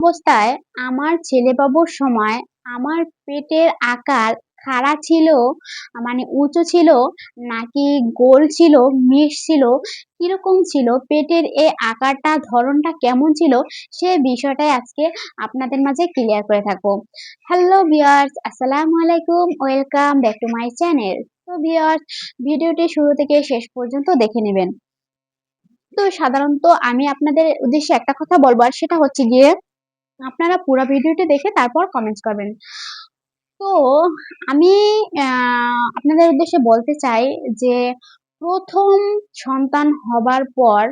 অবস্থায় আমার ছেলে বাবুর সময় আমার পেটের আকার খাড়া ছিল, মানে উঁচু ছিল নাকি গোল ছিল, ছিল, কিরকম ছিল, পেটের এই আকারটা ধরনটা কেমন ছিল, সে বিষয়টাই আজকে আপনাদের মাঝে ক্লিয়ার করে থাকবো। হ্যালো ভিউয়ার্স, আসসালামু আলাইকুম, welcome back to my channel. তো ভিউয়ার্স, ভিডিওটি শুরু থেকে শেষ পর্যন্ত দেখে নেবেন। তো সাধারণত আমি আপনাদের উদ্দেশ্যে একটা কথা বলবো, আর সেটা হচ্ছে গিয়ে আপনারা পুরো ভিডিওটি দেখে তারপর কমেন্টস করবেন। তো আমি আপনাদের উদ্দেশ্যে বলতে চাই যে ১ম সন্তান হবার পর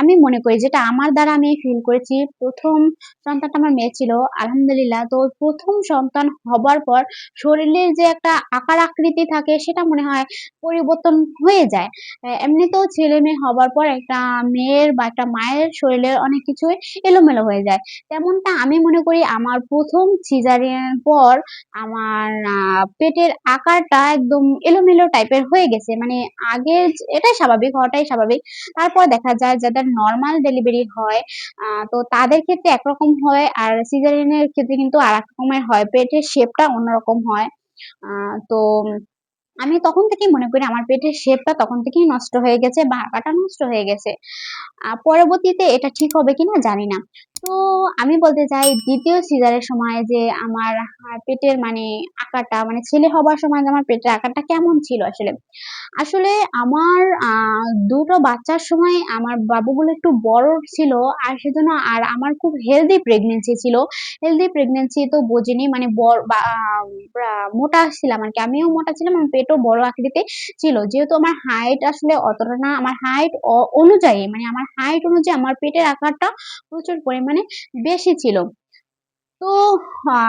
আমি মনে করি, যেটা আমার দ্বারা আমি ফিল করেছি, ১ম সন্তানটা আমার মেয়ে ছিল। আলহামদুলিল্লাহ। তো ১ম সন্তান হবার পর শরীরের যে একটা আকার আকৃতি থাকে সেটা মনে হয় পরিবর্তন হয়ে যায়। এমনিতেও ছেলে-মেয়ে হবার পর একটা মেয়ের বা একটা মায়ের শরীরের অনেক কিছুই এলোমেলো হয়ে যায়। তেমনটা আমি মনে করি আমার ১ম সিজারিয়ানের পর আমার পেটের আকারটা একদম এলোমেলো টাইপের হয়ে গেছে। মানে আগের এটাই স্বাভাবিক, হওয়াটাই স্বাভাবিক। তারপর দেখা যায় যাদের নরমাল ডেলিভারি হয়, তো তাদের ক্ষেত্রে একরকম হয়, আর সিজারিয়ানের ক্ষেত্রে কিন্তু আরেক রকমের হয়। পেটের শেপটা অন্যরকম হয়। আ তো আমি তখন থেকেই মনে করি আমার পেটের শেপটা তখন থেকেই নষ্ট হয়ে গেছে বা আকারটা নষ্ট হয়ে গেছে। পরবর্তীতে এটা ঠিক হবে কিনা জানি না। তো আমি বলতে চাই ২য় সিজারের সময় যে আমার পেটের মানে আকারটা, মানে ছেলে হবার সময় যে আমার পেটের আকারটা কেমন ছিল আসলে। আসলে আমার ২ টো বাচ্চার সময় আমার বাবুগুলো একটু বড় ছিল, আর সেজন্য আর আমার খুব হেলথি প্রেগন্যান্সি ছিল। হেলথি প্রেগন্যান্সি তো বোঝেনই, মানে বড় বা মোটা ছিলাম আরকি। আমিও মোটা ছিলাম, আমার পেটও বড় আকৃতি ছিল। যেহেতু আমার হাইট আসলে অতটা না, আমার হাইট অনুযায়ী, মানে আমার হাইট অনুযায়ী আমার পেটের আকারটা প্রচুর পরিমাণে বেশি ছিল। তো আ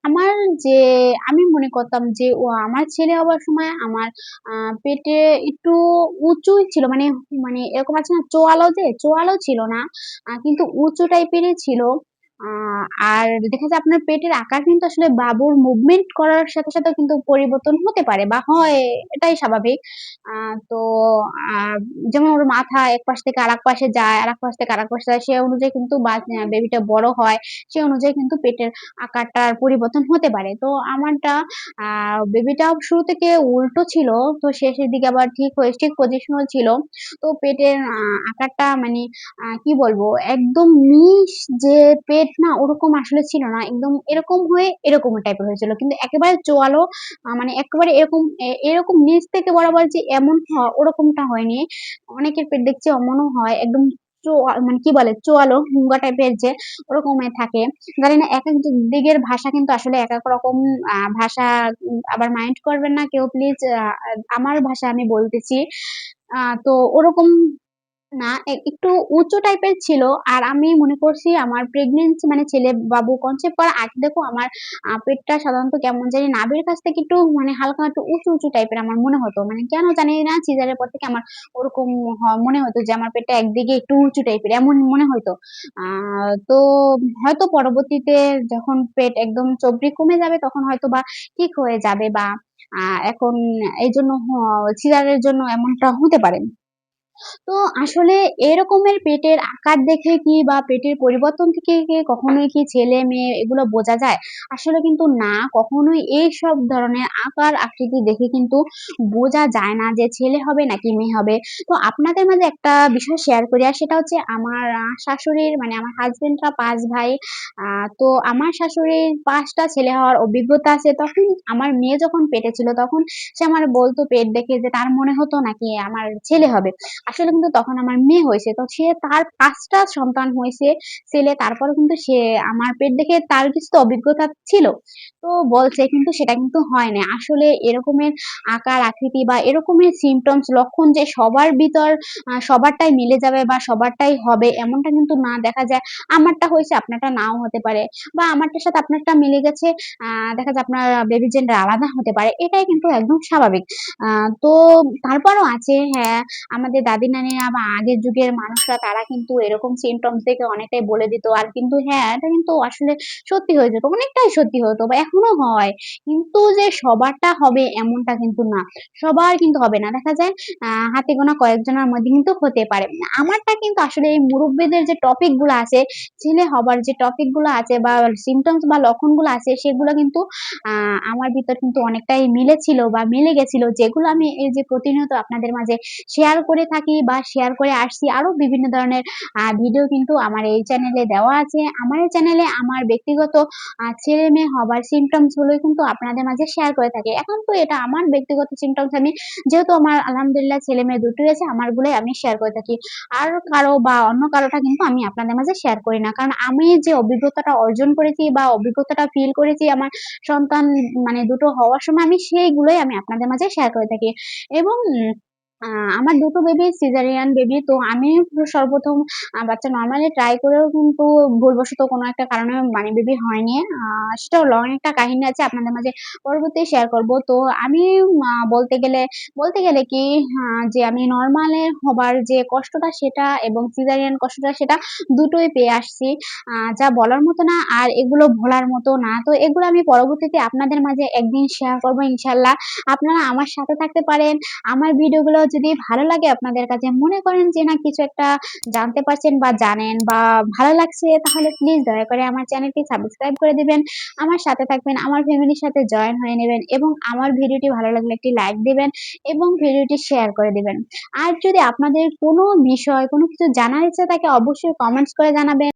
আমার যে আমি মনে করতাম যে আমার ছেলে হবার সময় আমার আ পেটে একটু উঁচুই ছিল। মানে মানে এরকম আছে না, চোয়ালো, যে চোয়ালো ছিল না। কিন্তু উঁচু টাইপেরই ছিল। আ আর দেখা যায় আপনার পেটের আকার কিন্তু আসলে বাবুর মুভমেন্ট করার সাথে, সাথেও কিন্তু পরিবর্তন হতে পারে বা হয়, এটাই স্বাভাবিক। আ তো আ যেমন ওর মাথা এক পাশ থেকে আরেক পাশে যায়, আরেক পাশ থেকে আরেক পাশে যায়, সে অনুযায়ী কিন্তু বেবিটা বড় হয়। সে অনুযায়ী কিন্তু পেটের আকারটার পরিবর্তন হতে পারে। তো আমারটা আ বেবিটা শুরু থেকে উল্টো ছিল। তো শেষের দিকে আবার ঠিক পজিশনাল ছিল। তো পেটের আকারটা মানে কি বলবো? একদম যে পেট না, ওরকম আসলে ছিল না। একদম এরকম হয়ে এরকম টাইপের হয়েছিল। কিন্তু একেবারে চোয়ালো, মানে একেবারে এরকম এরকম নিচ থেকে বরাবর যে এমন ওরকমটা হয়নি। অনেকের পেট দেখছি অমনও হয়। একদম মানে কি বলে, চোয়ালো হুঙ্গা টাইপের যে ওরকমের থাকে। জানি না, একেক দিকের ভাষা কিন্তু আসলে একেক রকম ভাষা। আবার মাইন্ড করবেন না কেউ প্লিজ। আমার ভাষা আমি বলতেছি। তো ওরকম না, একটু উঁচু টাইপের ছিল। আর আমি মনে করছি আমার প্রেগন্যান্সি, মানে ছেলে বাবু কনসেপ্ট করার আগে দেখো আমার পেটটা সাধারণত কেমন জানি নাভির কাছ থেকে একটু মানে হালকা একটু উঁচু টাইপের আমার মনে হতো। মানে কেন জানি না, সিজারের পর থেকে আমার ওরকম মনে হতো যে আমার পেটটা একদিকে একটু উঁচু টাইপের, এমন মনে হইতো। আ তো হয়তো পরবর্তীতে যখন পেট একদম চবড়ি কমে যাবে তখন হয়তোবা ঠিক হয়ে যাবে, বা আ এখন এইজন্য সিজারের জন্য এমনটা হতে পারে। তো আসলে এরকমের পেটের আকার দেখে কি বা পেটের পরিবর্তন থেকে কি কখনোই কি ছেলে-মেয়ে এগুলো বোঝা যায়? আসলে কিন্তু না, কখনোই এইসব ধরনের আকার আকৃতি দেখে কিন্তু বোঝা যায় না যে ছেলে হবে নাকি মেয়ে হবে। তো আপনাদের মাঝে একটা বিষয় শেয়ার করি, আর সেটা হচ্ছে আমার শাশুড়ির, মানে আমার হাসব্যান্ডরা ৫ ভাই। আ তো আমার শাশুড়ির ৫ টা ছেলে হওয়ার অভিজ্ঞতা আছে। তখন আমার মেয়ে যখন পেটে ছিল তখন সে আমার বলত পেট দেখে যে তার মনে হতো নাকি আমার ছেলে হবে। আসলে কিন্তু তখন আমার মেয়ে হইছে। তো সে তার ৫ টা সন্তান হইছে ছেলে। তারপরেও কিন্তু সে আমার পেট দেখে তার কিছু তো অভিজ্ঞতা ছিল। তো বলছে, কিন্তু সেটা কিন্তু হয় নাই। আসলে এরকমের আকার আকৃতি বা এরকমের symptoms লক্ষণ যে সবার ভিতর সবারটাই মিলে যাবে বা সবারটাই হবে এমনটা কিন্তু না। দেখা যায় আমারটা হইছে আপনারটা নাও হতে পারে, বা আমারটার সাথে আপনারটা মিলে গেছে, দেখা যায় আপনার বেবি জেন্ডার আলাদা হতে পারে। এটাই কিন্তু একদম স্বাভাবিক। তো তারপরও আছে, হ্যাঁ, আমাদের দাদি-নানিরা বা আগের যুগের মানুষরা তারা কিন্তু এরকম symptoms দেখে অনেকটাই বলে দিত। আর কিন্তু হ্যাঁ, এটা কিন্তু আসলে সত্যি হয়ে যেত। অনেকটাই সত্যি হতো বা এখনো হয়। কিন্তু যে সবারটা হবে এমনটা কিন্তু না। সবার কিন্তু হবে না। দেখা যায় হাতে গোনা কয়েকজনের মধ্যে কিন্তু হতে পারে। আমারটা কিন্তু আসলে এই মুরুব্বিদের যে টপিক গুলা আছে, ছেলে হবার যে টপিক গুলা আছে বা symptoms বা লক্ষণগুলো আছে সেগুলো কিন্তু আ আমার ভিতর কিন্তু অনেকটাই মিলেছিল বা মিলে গেছিল। যেগুলো আমি এই যে প্রতিনিয়ত আপনাদের মাঝে শেয়ার করে থাকি বা শেয়ার করে আসছি। আরো বিভিন্ন ধরনের ভিডিও কিন্তু আমার এই চ্যানেলে দেওয়া আছে। আমার এই চ্যানেলে আমার ব্যক্তিগত ছেলে-মেয়ে হবার symptoms গুলোই কিন্তু আপনাদের মাঝে শেয়ার করে থাকি। এখন তো এটা আমার ব্যক্তিগত symptoms আমি যেহেতু আমার আলহামদুলিল্লাহ ছেলে-মেয়ে দুটোই আছে, আমারগুলোই আমি শেয়ার করে থাকি। আর কারো বা অন্য কারোটা কিন্তু আমি আপনাদের মাঝে শেয়ার করি না। কারণ আমি যে অভিজ্ঞতাটা অর্জন করেছি বা অভিজ্ঞতাটা ফিল করেছি আমার সন্তান মানে দুটো হওয়ার সময় আমি সেইগুলোই আমি আপনাদের মাঝে শেয়ার করে থাকি। এবং আ আমার দুটো বেবি সিজারিয়ান বেবি। তো আমি সর্বপ্রথম বাচ্চা নরমালি ট্রাই করেও কিন্তু ভুলবশত কোনো একটা কারণে মানে বেবি হয়নি। সেটাও লং একটা কাহিনী আছে আপনাদের মাঝে পরবর্তীতে শেয়ার করব। তো আমি বলতে গেলে কি যে আমি নরমালে হবার যে কষ্টটা সেটা এবং সিজারিয়ান কষ্টটা সেটা দুটোই পেয়ে আসছি। যা বলার মতো না আর এগুলো ভোলার মতো না। তো এগুলো আমি পরবর্তীতে আপনাদের মাঝে একদিন শেয়ার করব ইনশাআল্লাহ। আপনারা আমার সাথে থাকতে পারেন। আমার ভিডিওগুলো যদি ভালো লাগে আপনাদের কাছে, মনে করেন যে না কিছু একটা জানতে পারছেন বা জানেন বা ভালো লাগছে তাহলে প্লিজ দয়া করে আমার চ্যানেলটি সাবস্ক্রাইব করে দিবেন। আমার সাথে থাকবেন, আমার ফ্যামিলির সাথে জয়েন হয়ে নিবেন এবং আমার ভিডিওটি ভালো লাগলে একটি লাইক দিবেন এবং ভিডিওটি শেয়ার করে দিবেন। আর যদি আপনাদের কোনো বিষয়, কোনো কিছু জানার ইচ্ছা থাকে অবশ্যই কমেন্টস করে জানাবেন।